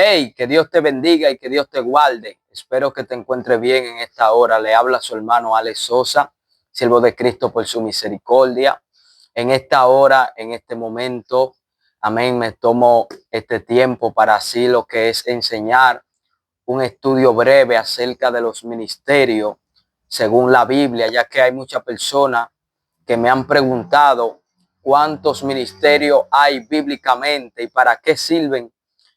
Hey, que Dios te bendiga y que Dios te guarde. Espero que te encuentres bien en esta hora. Le habla su hermano Alex Sosa, siervo de Cristo por su misericordia. En esta hora, en este momento, amén, me tomo este tiempo para así lo que es enseñar un estudio breve acerca de los ministerios según la Biblia, ya que hay muchas personas que me han preguntado cuántos ministerios hay bíblicamente y para qué sirven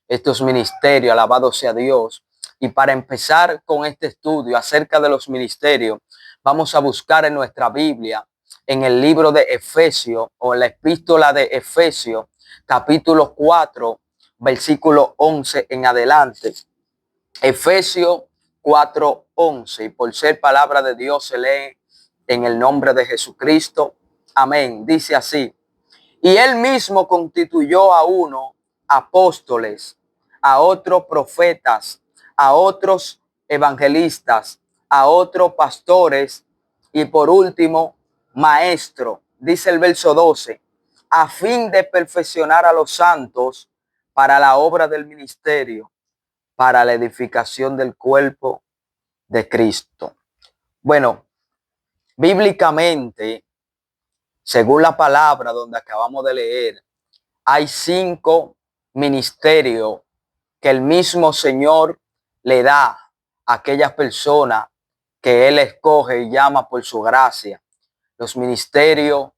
estos ministerios. Alabado sea Dios. Y para empezar con este estudio acerca de los ministerios, vamos a buscar en nuestra Biblia, en el libro de Efesios o en la epístola de Efesios, capítulo 4, versículo 11 en adelante. Efesios 4:11, y por ser palabra de Dios se lee en el nombre de Jesucristo. Amén. Dice así: y él mismo constituyó a uno apóstoles, a otros profetas, a otros evangelistas, a otros pastores y por último maestro. Dice el verso 12, a fin de perfeccionar a los santos para la obra del ministerio, para la edificación del cuerpo de Cristo. Bueno, bíblicamente, según la palabra donde acabamos de leer, hay 5 ministerios que el mismo Señor le da a aquellas personas que Él escoge y llama por su gracia. Los ministerios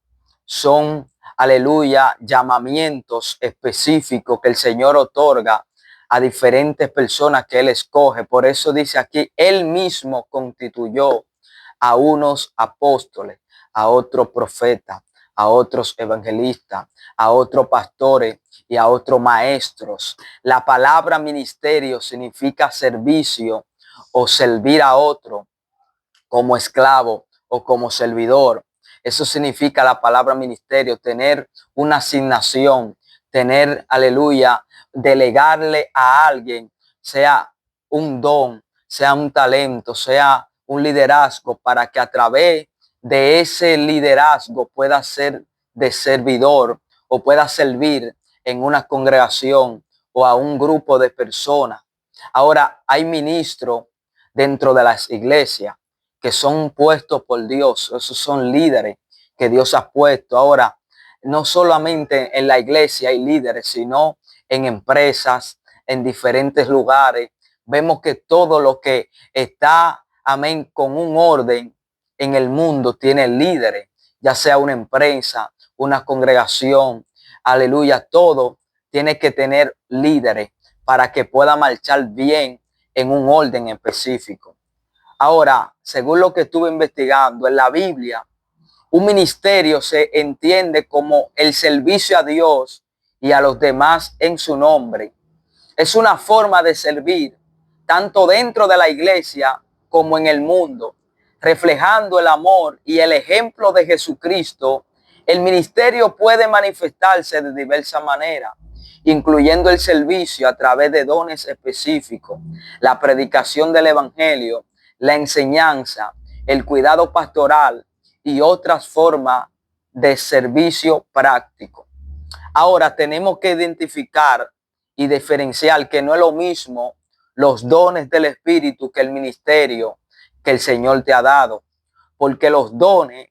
son, aleluya, llamamientos específicos que el Señor otorga a diferentes personas que Él escoge. Por eso dice aquí, Él mismo constituyó a unos apóstoles, a otros profetas, a otros evangelistas, a otros pastores y a otros maestros. La palabra ministerio significa servicio o servir a otro como esclavo o como servidor. Eso significa la palabra ministerio, tener una asignación, tener, aleluya, delegarle a alguien, sea un don, sea un talento, sea un liderazgo, para que a través de ese liderazgo pueda ser de servidor o pueda servir en una congregación o a un grupo de personas. Ahora, hay ministros dentro de las iglesias que son puestos por Dios. Esos son líderes que Dios ha puesto. Ahora, no solamente en la iglesia hay líderes, sino en empresas, en diferentes lugares. Vemos que todo lo que está, amén, con un orden en el mundo tiene líderes, ya sea una empresa, una congregación, aleluya, todo tiene que tener líderes para que pueda marchar bien en un orden específico. Ahora, según lo que estuve investigando en la Biblia, un ministerio se entiende como el servicio a Dios y a los demás en su nombre. Es una forma de servir tanto dentro de la iglesia como en el mundo, reflejando el amor y el ejemplo de Jesucristo. El ministerio puede manifestarse de diversas maneras, incluyendo el servicio a través de dones específicos, la predicación del evangelio, la enseñanza, el cuidado pastoral y otras formas de servicio práctico. Ahora tenemos que identificar y diferenciar que no es lo mismo los dones del Espíritu que el ministerio que el Señor te ha dado, porque los dones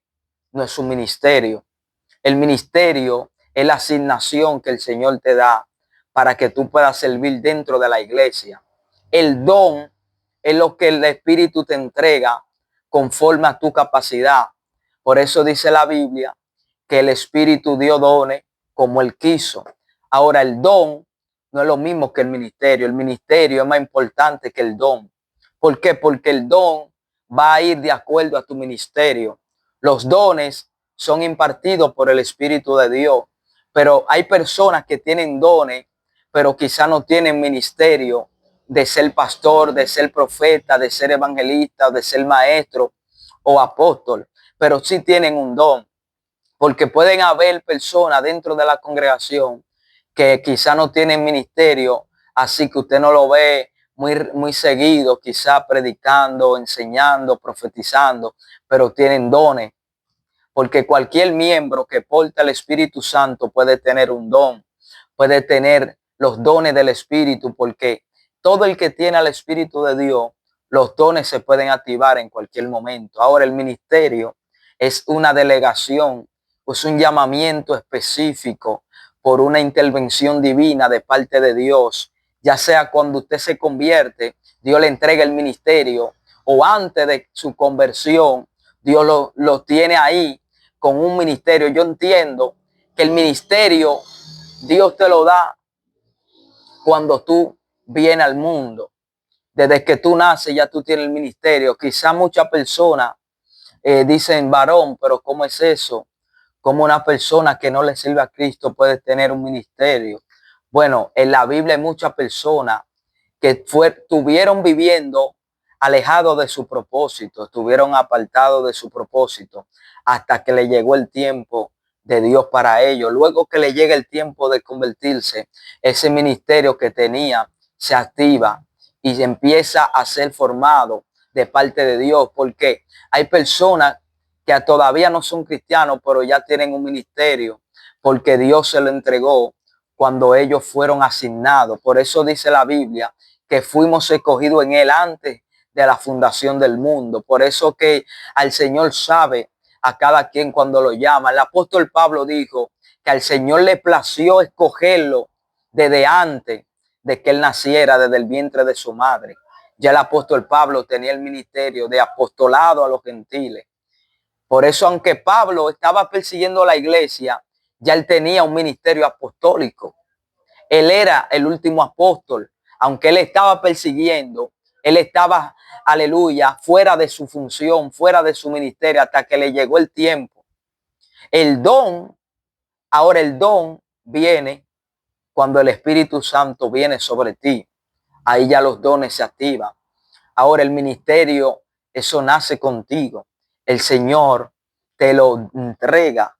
no es un ministerio. El ministerio es la asignación que el Señor te da para que tú puedas servir dentro de la iglesia. El don es lo que el Espíritu te entrega conforme a tu capacidad. Por eso dice la Biblia que el Espíritu dio dones como Él quiso. Ahora, el don no es lo mismo que el ministerio. El ministerio es más importante que el don. ¿Por qué? Porque el don va a ir de acuerdo a tu ministerio. Los dones son impartidos por el Espíritu de Dios, pero hay personas que tienen dones, pero quizá no tienen ministerio de ser pastor, de ser profeta, de ser evangelista, de ser maestro o apóstol, pero sí tienen un don. Porque pueden haber personas dentro de la congregación que quizá no tienen ministerio, así que usted no lo ve muy seguido, quizá predicando, enseñando, profetizando, pero tienen dones. Porque cualquier miembro que porta el Espíritu Santo puede tener un don, puede tener los dones del Espíritu, porque todo el que tiene al Espíritu de Dios, los dones se pueden activar en cualquier momento. Ahora, el ministerio es una delegación, es un llamamiento específico por una intervención divina de parte de Dios, ya sea cuando usted se convierte, Dios le entrega el ministerio, o antes de su conversión, Dios lo tiene ahí con un ministerio. Yo entiendo que el ministerio Dios te lo da cuando tú vienes al mundo. Desde que tú naces ya tú tienes el ministerio. Quizá muchas personas dicen varón, pero ¿cómo es eso? ¿Cómo una persona que no le sirve a Cristo puede tener un ministerio? Bueno, en la Biblia hay muchas personas que estuvieron viviendo alejados de su propósito, estuvieron apartados de su propósito hasta que le llegó el tiempo de Dios para ellos. Luego que le llega el tiempo de convertirse, ese ministerio que tenía se activa y empieza a ser formado de parte de Dios, porque hay personas que todavía no son cristianos, pero ya tienen un ministerio, porque Dios se lo entregó cuando ellos fueron asignados. Por eso dice la Biblia que fuimos escogidos en Él antes de la fundación del mundo. Por eso que al Señor sabe a cada quien cuando lo llama. El apóstol Pablo dijo que al Señor le plació escogerlo desde antes de que él naciera, desde el vientre de su madre. Ya el apóstol Pablo tenía el ministerio de apostolado a los gentiles. Por eso, aunque Pablo estaba persiguiendo la iglesia, ya él tenía un ministerio apostólico. Él era el último apóstol. Aunque él estaba persiguiendo, él estaba, aleluya, fuera de su función, fuera de su ministerio, hasta que le llegó el tiempo. El don, ahora el don viene cuando el Espíritu Santo viene sobre ti. Ahí ya los dones se activan. Ahora el ministerio, eso nace contigo. El Señor te lo entrega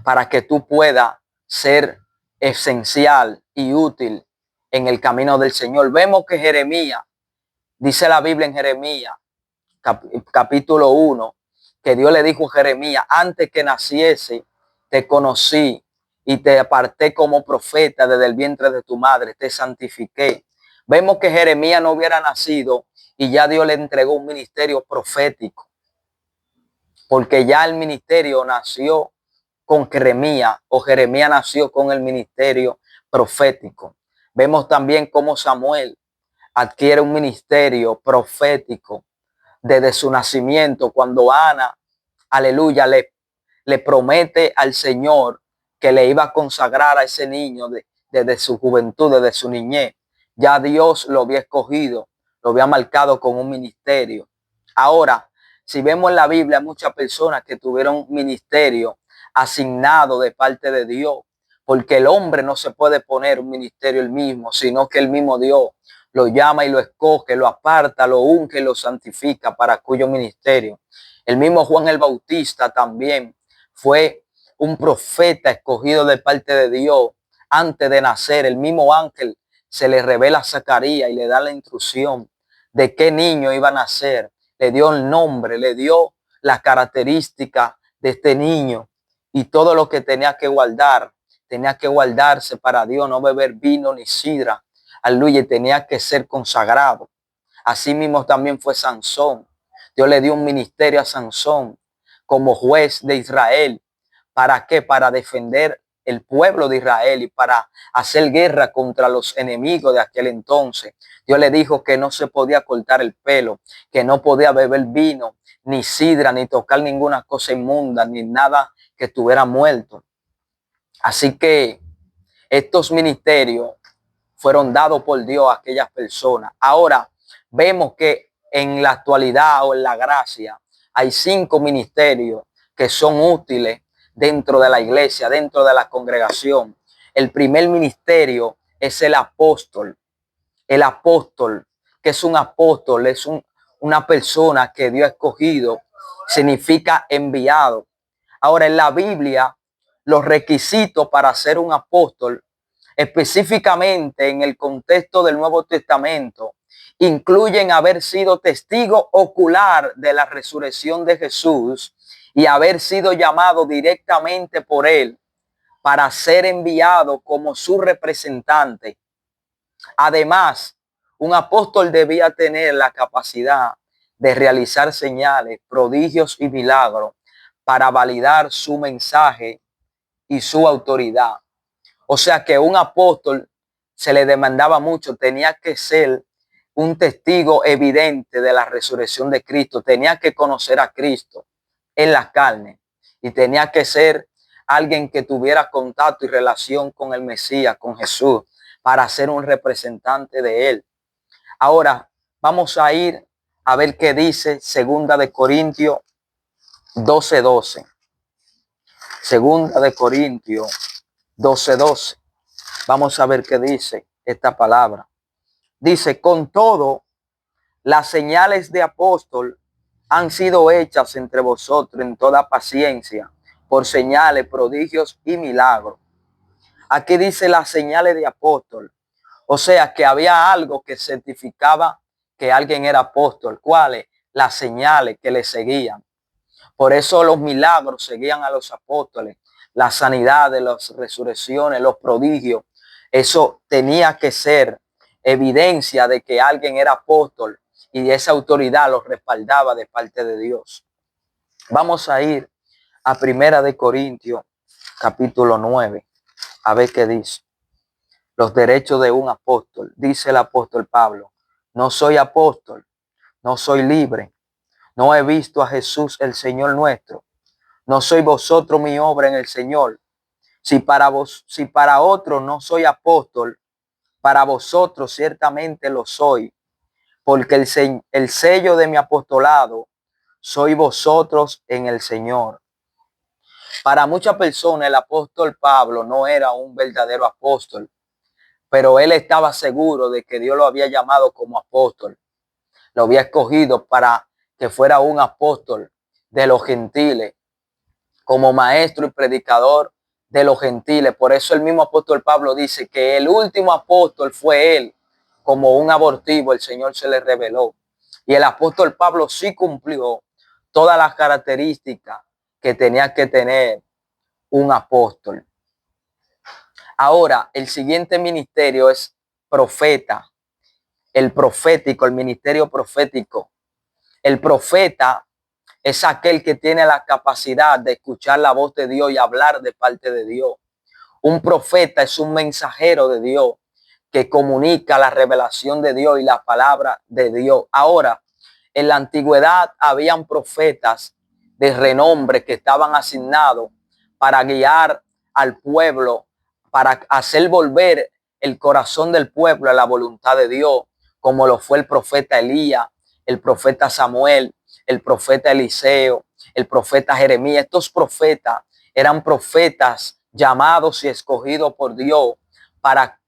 para que tú puedas ser esencial y útil en el camino del Señor. Vemos que Jeremías, dice la Biblia en Jeremías, capítulo 1, que Dios le dijo a Jeremías: antes que naciese, te conocí y te aparté como profeta desde el vientre de tu madre, te santifiqué. Vemos que Jeremías no hubiera nacido y ya Dios le entregó un ministerio profético, porque ya el ministerio nació con Jeremías, o Jeremías nació con el ministerio profético. Vemos también cómo Samuel adquiere un ministerio profético desde su nacimiento, cuando Ana, aleluya, le promete al Señor que le iba a consagrar a ese niño desde su juventud, desde su niñez. Ya Dios lo había escogido, lo había marcado con un ministerio. Ahora, si vemos en la Biblia, muchas personas que tuvieron ministerio asignado de parte de Dios, porque el hombre no se puede poner un ministerio él mismo, sino que el mismo Dios lo llama y lo escoge, lo aparta, lo unge y lo santifica para cuyo ministerio. El mismo Juan el Bautista también fue un profeta escogido de parte de Dios antes de nacer. El mismo ángel se le revela a Zacarías y le da la instrucción de qué niño iba a nacer. Le dio el nombre, le dio las características de este niño y todo lo que tenía que guardar. Tenía que guardarse para Dios, no beber vino ni sidra. Aleluya, tenía que ser consagrado. Así mismo también fue Sansón. Dios le dio un ministerio a Sansón como juez de Israel. ¿Para qué? Para defender el pueblo de Israel y para hacer guerra contra los enemigos de aquel entonces. Dios le dijo que no se podía cortar el pelo, que no podía beber vino, ni sidra, ni tocar ninguna cosa inmunda, ni nada que estuviera muerto. Así que estos ministerios fueron dados por Dios a aquellas personas. Ahora vemos que en la actualidad o en la gracia hay 5 ministerios que son útiles dentro de la iglesia, dentro de la congregación. El primer ministerio es el apóstol. El apóstol, que es un apóstol, es una persona que Dios ha escogido, significa enviado. Ahora en la Biblia, los requisitos para ser un apóstol, específicamente en el contexto del Nuevo Testamento, incluyen haber sido testigo ocular de la resurrección de Jesús y haber sido llamado directamente por él para ser enviado como su representante. Además, un apóstol debía tener la capacidad de realizar señales, prodigios y milagros para validar su mensaje y su autoridad. O sea que un apóstol se le demandaba mucho, tenía que ser un testigo evidente de la resurrección de Cristo, tenía que conocer a Cristo en la carne y tenía que ser alguien que tuviera contacto y relación con el Mesías, con Jesús, para ser un representante de él. Ahora vamos a ir a ver qué dice Segunda de Corintios 12:12. Segunda de Corintios 12:12. Vamos a ver qué dice esta palabra. Dice, con todo, las señales de apóstol han sido hechas entre vosotros en toda paciencia, por señales, prodigios y milagros. Aquí dice las señales de apóstol. O sea que había algo que certificaba que alguien era apóstol. ¿Cuáles? Las señales que le seguían. Por eso los milagros seguían a los apóstoles. La sanidad de las resurrecciones, los prodigios. Eso tenía que ser evidencia de que alguien era apóstol y esa autoridad los respaldaba de parte de Dios. Vamos a ir a Primera de Corintios, capítulo 9, a ver qué dice. Los derechos de un apóstol. Dice el apóstol Pablo, no soy apóstol, no soy libre, no he visto a Jesús el Señor nuestro, no soy vosotros mi obra en el Señor. Si para otros no soy apóstol, para vosotros ciertamente lo soy, porque el sello de mi apostolado soy vosotros en el Señor. Para muchas personas el apóstol Pablo no era un verdadero apóstol, pero él estaba seguro de que Dios lo había llamado como apóstol. Lo había escogido para que fuera un apóstol de los gentiles, como maestro y predicador de los gentiles. Por eso el mismo apóstol Pablo dice que el último apóstol fue él. Como un abortivo el Señor se le reveló. Y el apóstol Pablo sí cumplió todas las características que tenía que tener un apóstol. Ahora, el siguiente ministerio es profeta. El profético, el ministerio profético. El profeta es aquel que tiene la capacidad de escuchar la voz de Dios y hablar de parte de Dios. Un profeta es un mensajero de Dios que comunica la revelación de Dios y la palabra de Dios. Ahora, en la antigüedad habían profetas de renombre que estaban asignados para guiar al pueblo, para hacer volver el corazón del pueblo a la voluntad de Dios, como lo fue el profeta Elías, el profeta Samuel, el profeta Eliseo, el profeta Jeremías. Estos profetas eran profetas llamados y escogidos por Dios para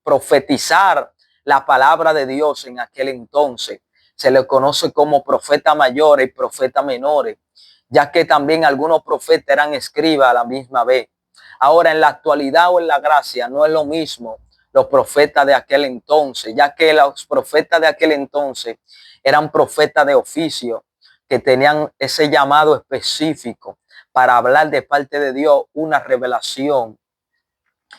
profetizar la palabra de Dios en aquel entonces. Se le conoce como profeta mayores y profeta menores, ya que también algunos profetas eran escribas a la misma vez. Ahora, en la actualidad o en la gracia no es lo mismo los profetas de aquel entonces, ya que los profetas de aquel entonces eran profetas de oficio que tenían ese llamado específico para hablar de parte de Dios una revelación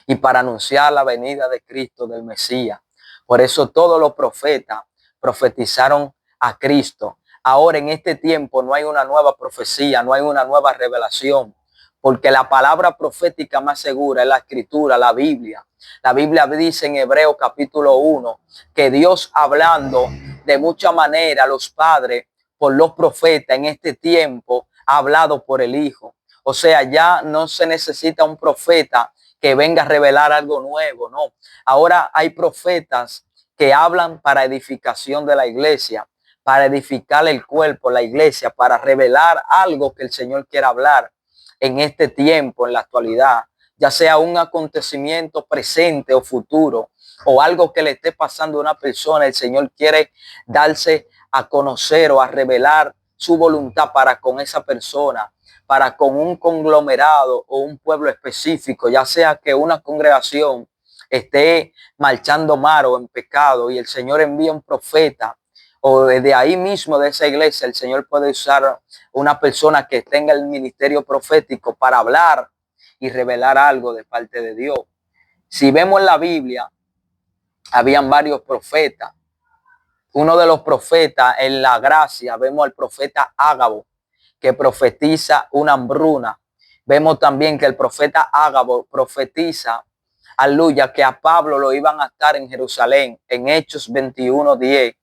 y para anunciar la venida de Cristo, del Mesías. Por eso todos los profetas profetizaron a Cristo. Ahora en este tiempo no hay una nueva profecía, no hay una nueva revelación, porque la palabra profética más segura es la escritura, la Biblia. La Biblia dice en Hebreos capítulo 1 que Dios, hablando de mucha manera a los padres por los profetas, en este tiempo ha hablado por el Hijo. O sea, ya no se necesita un profeta que venga a revelar algo nuevo, no. Ahora hay profetas que hablan para edificación de la iglesia, para edificar el cuerpo, la iglesia, para revelar algo que el Señor quiera hablar en este tiempo, en la actualidad, ya sea un acontecimiento presente o futuro, o algo que le esté pasando a una persona. El Señor quiere darse a conocer o a revelar su voluntad para con esa persona, para con un conglomerado o un pueblo específico, ya sea que una congregación esté marchando mal o en pecado y el Señor envía un profeta, o desde ahí mismo de esa iglesia el Señor puede usar una persona que tenga el ministerio profético para hablar y revelar algo de parte de Dios. Si vemos en la Biblia, habían varios profetas. Uno de los profetas en la gracia, vemos al profeta Ágabo, que profetiza una hambruna. Vemos también que el profeta Ágabo profetiza, aleluya, que a Pablo lo iban a estar en Jerusalén. En Hechos 21:10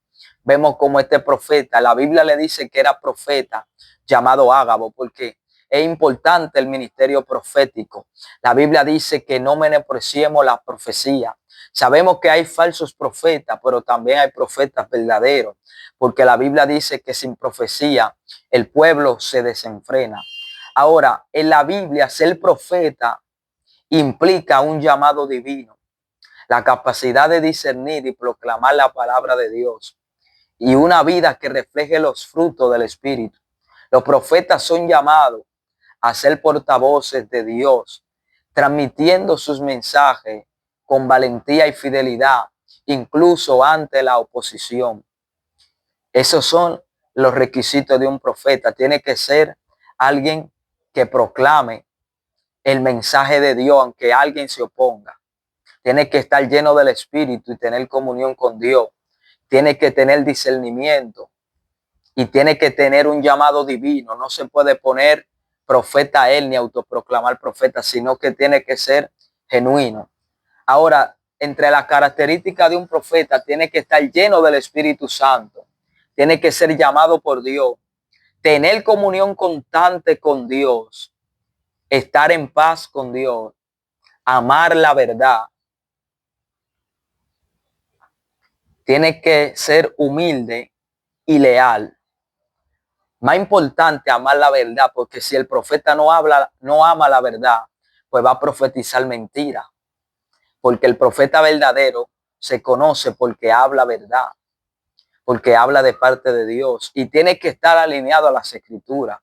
vemos como este profeta, la Biblia le dice que era profeta llamado Ágabo, porque es importante el ministerio profético. La Biblia dice que no menospreciemos la profecía. Sabemos que hay falsos profetas, pero también hay profetas verdaderos, porque la Biblia dice que sin profecía el pueblo se desenfrena. Ahora, en la Biblia, ser profeta implica un llamado divino, la capacidad de discernir y proclamar la palabra de Dios y una vida que refleje los frutos del Espíritu. Los profetas son llamados a ser portavoces de Dios, transmitiendo sus mensajes con valentía y fidelidad, incluso ante la oposición. Esos son los requisitos de un profeta. Tiene que ser alguien que proclame el mensaje de Dios, aunque alguien se oponga. Tiene que estar lleno del Espíritu y tener comunión con Dios. Tiene que tener discernimiento y tiene que tener un llamado divino. No se puede poner profeta a él ni autoproclamar profeta, sino que tiene que ser genuino. Ahora, entre las características de un profeta, tiene que estar lleno del Espíritu Santo. Tiene que ser llamado por Dios. Tener comunión constante con Dios. Estar en paz con Dios. Amar la verdad. Tiene que ser humilde y leal. Más importante, amar la verdad, porque si el profeta no ama la verdad, pues va a profetizar mentira. Porque el profeta verdadero se conoce porque habla verdad, porque habla de parte de Dios y tiene que estar alineado a las escrituras.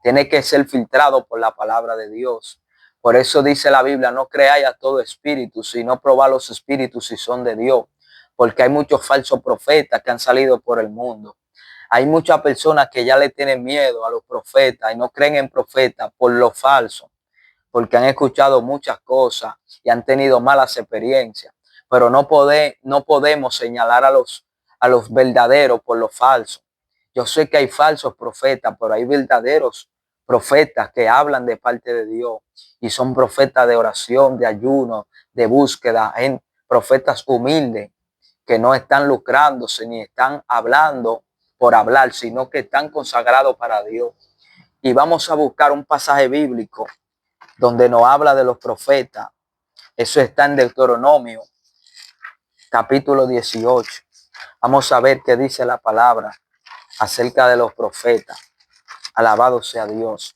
Tiene que ser filtrado por la palabra de Dios. Por eso dice la Biblia, no creáis a todo espíritu, sino probad los espíritus si son de Dios. Porque hay muchos falsos profetas que han salido por el mundo. Hay muchas personas que ya le tienen miedo a los profetas y no creen en profetas por lo falso, porque han escuchado muchas cosas y han tenido malas experiencias. Pero no podemos señalar a los verdaderos por lo falso. Yo sé que hay falsos profetas, pero hay verdaderos profetas que hablan de parte de Dios y son profetas de oración, de ayuno, de búsqueda, profetas humildes que no están lucrándose ni están hablando por hablar, sino que están consagrados para Dios. Y vamos a buscar un pasaje bíblico donde nos habla de los profetas. Eso está en Deuteronomio, capítulo 18. Vamos a ver qué dice la palabra acerca de los profetas. Alabado sea Dios.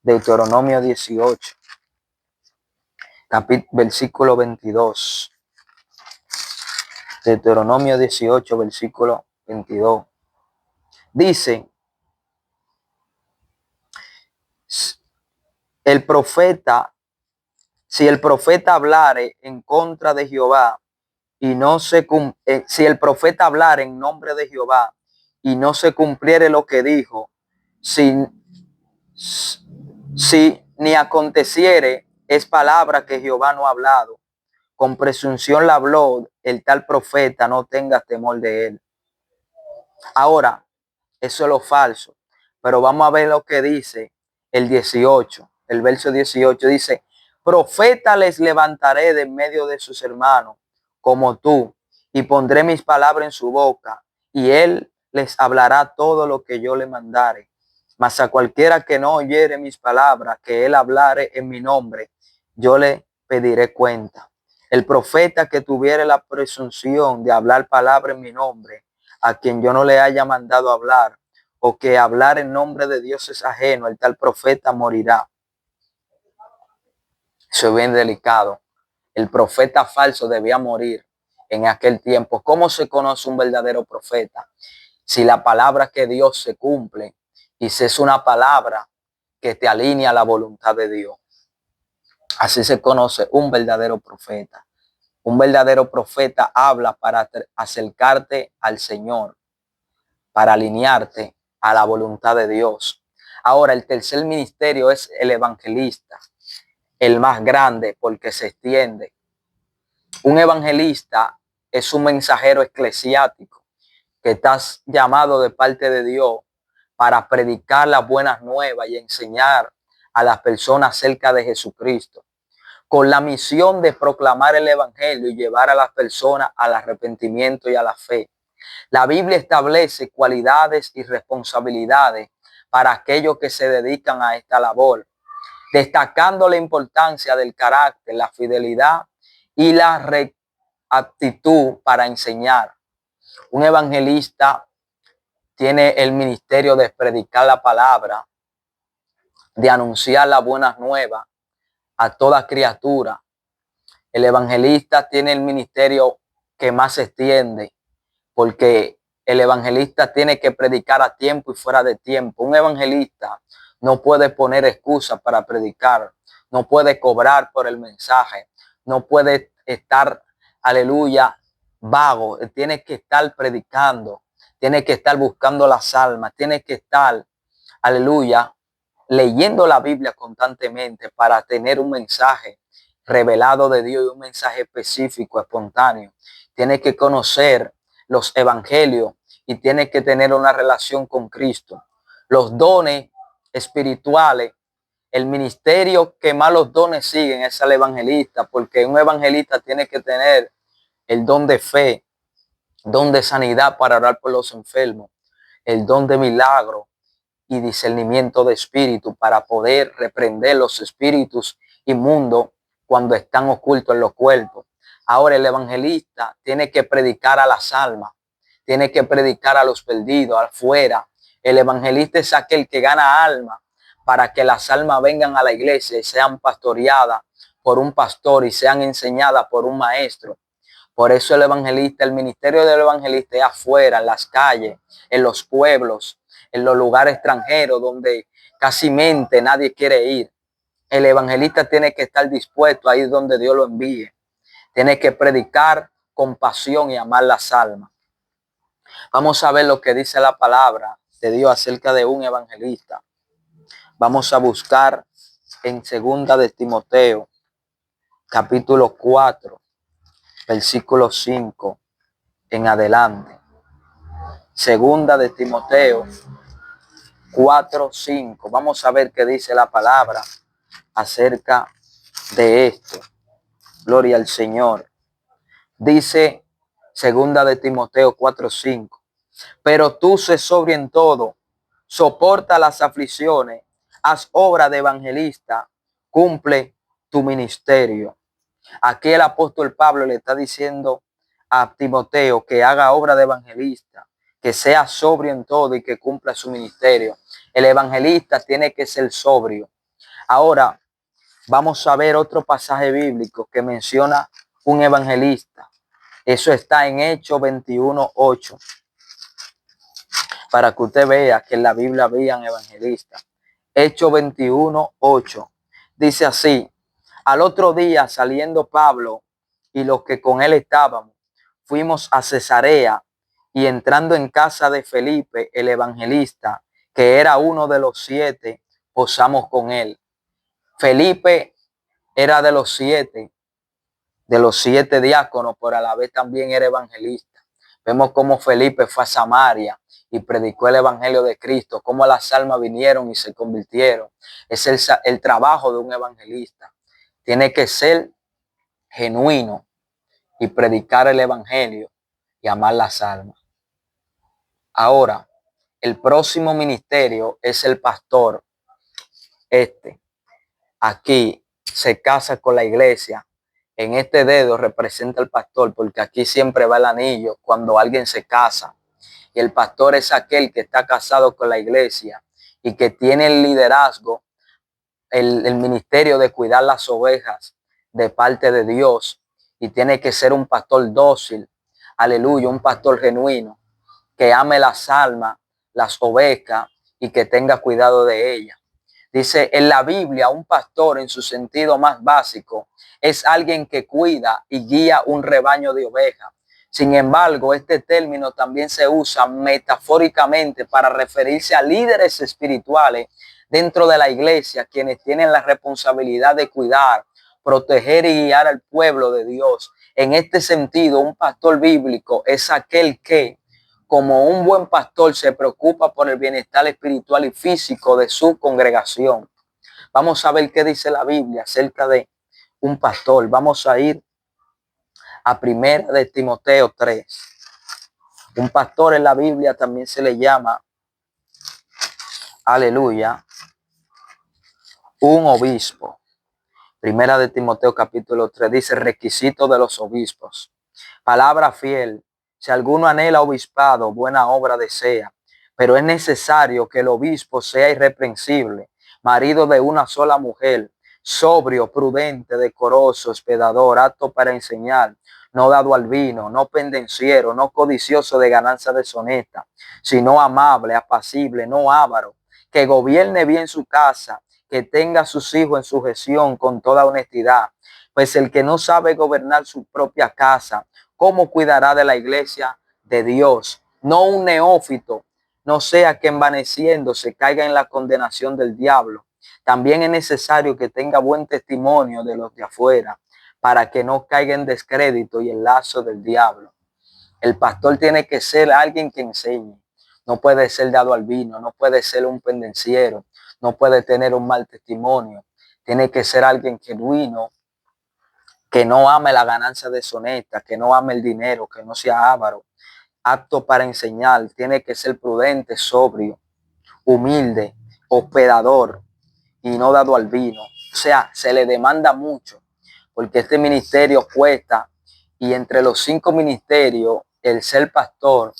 Deuteronomio 18, versículo 22. Deuteronomio 18, versículo 22. Dice, el profeta, si el profeta hablare en contra de Jehová y no se si el profeta hablare en nombre de Jehová y no se cumpliere lo que dijo, si ni aconteciere es palabra que Jehová no ha hablado, con presunción la habló el tal profeta, no tengas temor de él. Ahora, eso es lo falso, pero vamos a ver lo que dice el 18, el verso 18 dice, profeta les levantaré de en medio de sus hermanos, como tú, y pondré mis palabras en su boca, y él les hablará todo lo que yo le mandare. Mas a cualquiera que no oyere mis palabras, que él hablare en mi nombre, yo le pediré cuenta. El profeta que tuviere la presunción de hablar palabra en mi nombre, a quien yo no le haya mandado hablar, o que hablar en nombre de Dios es ajeno, el tal profeta morirá. Eso es bien delicado. El profeta falso debía morir en aquel tiempo. ¿Cómo se conoce un verdadero profeta? Si la palabra que Dios se cumple y si es una palabra que te alinea a la voluntad de Dios. Así se conoce un verdadero profeta. Un verdadero profeta habla para acercarte al Señor, para alinearte a la voluntad de Dios. Ahora, el tercer ministerio es el evangelista. el más grande porque se extiende. Un evangelista es un mensajero eclesiástico que estás llamado de parte de Dios para predicar las buenas nuevas y enseñar a las personas acerca de Jesucristo, con la misión de proclamar el evangelio y llevar a las personas al arrepentimiento y a la fe. La Biblia establece cualidades y responsabilidades para aquellos que se dedican a esta labor, destacando la importancia del carácter, la fidelidad y la rectitud para enseñar. Un evangelista tiene el ministerio de predicar la palabra, de anunciar las buenas nuevas a toda criatura. El evangelista tiene el ministerio que más se extiende, porque el evangelista tiene que predicar a tiempo y fuera de tiempo. Un evangelista no puede poner excusas para predicar, no puede cobrar por el mensaje, no puede estar, aleluya, vago. Tiene que estar predicando, tiene que estar buscando las almas, tiene que estar, aleluya, leyendo la Biblia constantemente para tener un mensaje revelado de Dios y un mensaje específico, espontáneo. Tiene que conocer los evangelios y tiene que tener una relación con Cristo. Los dones espirituales, el ministerio que más los dones siguen es al evangelista, porque un evangelista tiene que tener el don de fe, don de sanidad para orar por los enfermos, el don de milagro y discernimiento de espíritu para poder reprender los espíritus inmundos cuando están ocultos en los cuerpos. Ahora el evangelista tiene que predicar a las almas, tiene que predicar a los perdidos, afuera. El evangelista es aquel que gana almas para que las almas vengan a la iglesia y sean pastoreadas por un pastor y sean enseñadas por un maestro. Por eso el evangelista, el ministerio del evangelista es afuera, en las calles, en los pueblos, en los lugares extranjeros donde casi nadie quiere ir. El evangelista tiene que estar dispuesto a ir donde Dios lo envíe. Tiene que predicar con pasión y amar las almas. Vamos a ver lo que dice la palabra de Dios acerca de un evangelista. Vamos a buscar en 2 de Timoteo, capítulo 4, versículo 5 en adelante. 2 de Timoteo 4, 5. Vamos a ver qué dice la palabra acerca de esto. Gloria al Señor. Dice 2 de Timoteo 4, 5. Pero tú sé sobrio en todo, soporta las aflicciones, haz obra de evangelista, cumple tu ministerio. Aquí el apóstol Pablo le está diciendo a Timoteo que haga obra de evangelista, que sea sobrio en todo y que cumpla su ministerio. El evangelista tiene que ser sobrio. Ahora vamos a ver otro pasaje bíblico que menciona un evangelista. Eso está en Hechos 21:8. Para que usted vea que en la Biblia habían evangelistas. Hechos 21:8. Dice así: al otro día, saliendo Pablo y los que con él estaban, fuimos a Cesarea, y entrando en casa de Felipe, el evangelista, que era uno de los 7, posamos con él. Felipe era de los 7 diáconos, pero a la vez también era evangelista. Vemos cómo Felipe fue a Samaria y predicó el evangelio de Cristo, cómo las almas vinieron y se convirtieron. Es el trabajo de un evangelista. Tiene que ser genuino y predicar el evangelio y amar las almas. Ahora, el próximo ministerio es el pastor. Aquí se casa con la iglesia. En este dedo representa el pastor, porque aquí siempre va el anillo cuando alguien se casa. Y el pastor es aquel que está casado con la iglesia y que tiene el liderazgo, el ministerio de cuidar las ovejas de parte de Dios. Y tiene que ser un pastor dócil, aleluya, un pastor genuino, que ame las almas, las ovejas y que tenga cuidado de ellas. Dice en la Biblia, un pastor en su sentido más básico es alguien que cuida y guía un rebaño de ovejas. Sin embargo, este término también se usa metafóricamente para referirse a líderes espirituales dentro de la iglesia, quienes tienen la responsabilidad de cuidar, proteger y guiar al pueblo de Dios. En este sentido, un pastor bíblico es aquel que, como un buen pastor, se preocupa por el bienestar espiritual y físico de su congregación. Vamos a ver qué dice la Biblia acerca de un pastor. Vamos a ir a 1 de Timoteo 3. Un pastor en la Biblia también se le llama, aleluya, un obispo. 1 de Timoteo capítulo 3 dice: requisito de los obispos. Palabra fiel. Si alguno anhela obispado, buena obra desea. Pero es necesario que el obispo sea irreprensible, marido de una sola mujer, sobrio, prudente, decoroso, hospedador, apto para enseñar, no dado al vino, no pendenciero, no codicioso de ganancia deshonesta, sino amable, apacible, no avaro, que gobierne bien su casa, que tenga a sus hijos en sujeción con toda honestidad. Pues el que no sabe gobernar su propia casa, ¿cómo cuidará de la iglesia de Dios? No un neófito, no sea que envaneciéndose caiga en la condenación del diablo. También es necesario que tenga buen testimonio de los de afuera, para que no caiga en descrédito y el lazo del diablo. El pastor tiene que ser alguien que enseñe. No puede ser dado al vino, no puede ser un pendenciero, no puede tener un mal testimonio. Tiene que ser alguien genuino, que no ame la ganancia deshonesta, que no ame el dinero, que no sea avaro, apto para enseñar. Tiene que ser prudente, sobrio, humilde, hospedador y no dado al vino. O sea, se le demanda mucho, porque este ministerio cuesta, y entre los 5 ministerios, el ser pastor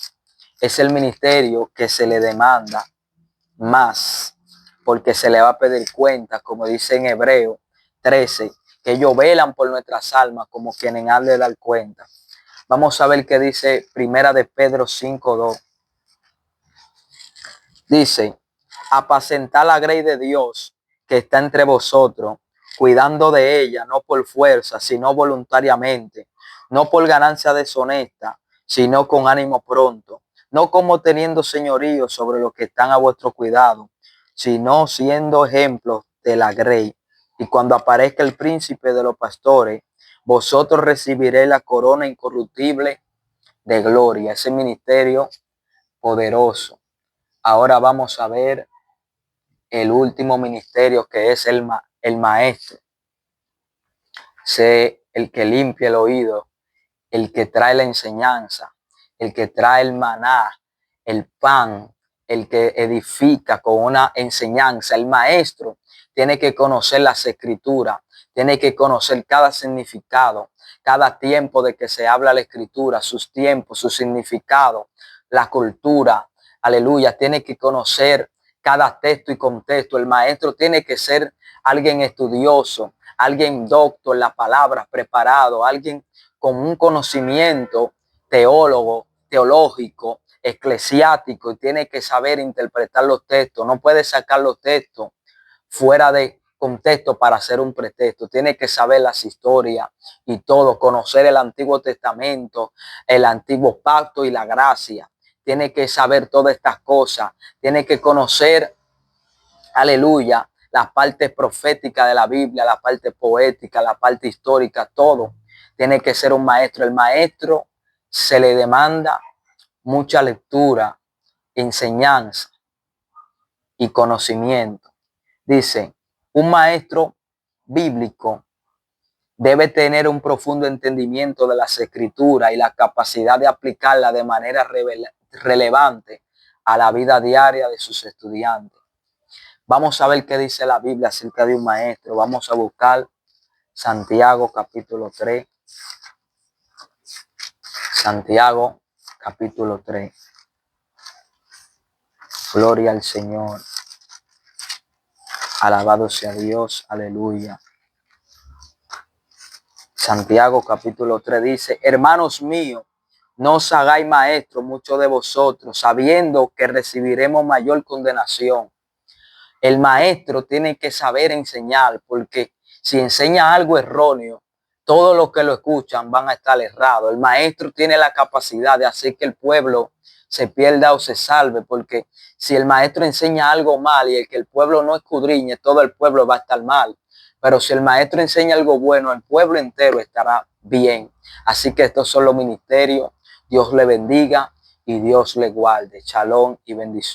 es el ministerio que se le demanda más, porque se le va a pedir cuenta, como dice en Hebreo 13, que ellos velan por nuestras almas como quienes han de dar cuenta. Vamos a ver qué dice 1 de Pedro 5:2. Dice: apacentar la grey de Dios que está entre vosotros, cuidando de ella, no por fuerza, sino voluntariamente, no por ganancia deshonesta, sino con ánimo pronto, no como teniendo señorío sobre los que están a vuestro cuidado, sino siendo ejemplos de la grey. Y cuando aparezca el príncipe de los pastores, vosotros recibiréis la corona incorruptible de gloria. Ese ministerio poderoso. Ahora vamos a ver el último ministerio, que es el maestro. Sé el que limpia el oído, el que trae la enseñanza, el que trae el maná, el pan, el que edifica con una enseñanza. El maestro tiene que conocer las escrituras, tiene que conocer cada significado, cada tiempo de que se habla la escritura, sus tiempos, su significado, la cultura. Aleluya, tiene que conocer cada texto y contexto. El maestro tiene que ser alguien estudioso, alguien docto en la palabra, preparado, alguien con un conocimiento teológico, eclesiástico, y tiene que saber interpretar los textos. No puede sacar los textos fuera de contexto para hacer un pretexto. Tiene que saber las historias y todo, conocer el Antiguo Testamento, el Antiguo Pacto y la gracia. Tiene que saber todas estas cosas. Tiene que conocer, aleluya, las partes proféticas de la Biblia, la parte poética, la parte histórica, todo. Tiene que ser un maestro. El maestro se le demanda mucha lectura, enseñanza y conocimiento. Dice, un maestro bíblico debe tener un profundo entendimiento de las escrituras y la capacidad de aplicarla de manera relevante a la vida diaria de sus estudiantes. Vamos a ver qué dice la Biblia acerca de un maestro. Vamos a buscar Santiago capítulo 3. Santiago capítulo 3. Gloria al Señor. Alabado sea Dios. Aleluya. Santiago capítulo 3 dice: hermanos míos, no os hagáis maestros muchos de vosotros, sabiendo que recibiremos mayor condenación. El maestro tiene que saber enseñar, porque si enseña algo erróneo, todos los que lo escuchan van a estar errados. El maestro tiene la capacidad de hacer que el pueblo se pierda o se salve, porque si el maestro enseña algo mal y el que el pueblo no escudriñe, todo el pueblo va a estar mal. Pero si el maestro enseña algo bueno, el pueblo entero estará bien. Así que estos son los ministerios. Dios le bendiga y Dios le guarde. Shalom y bendición.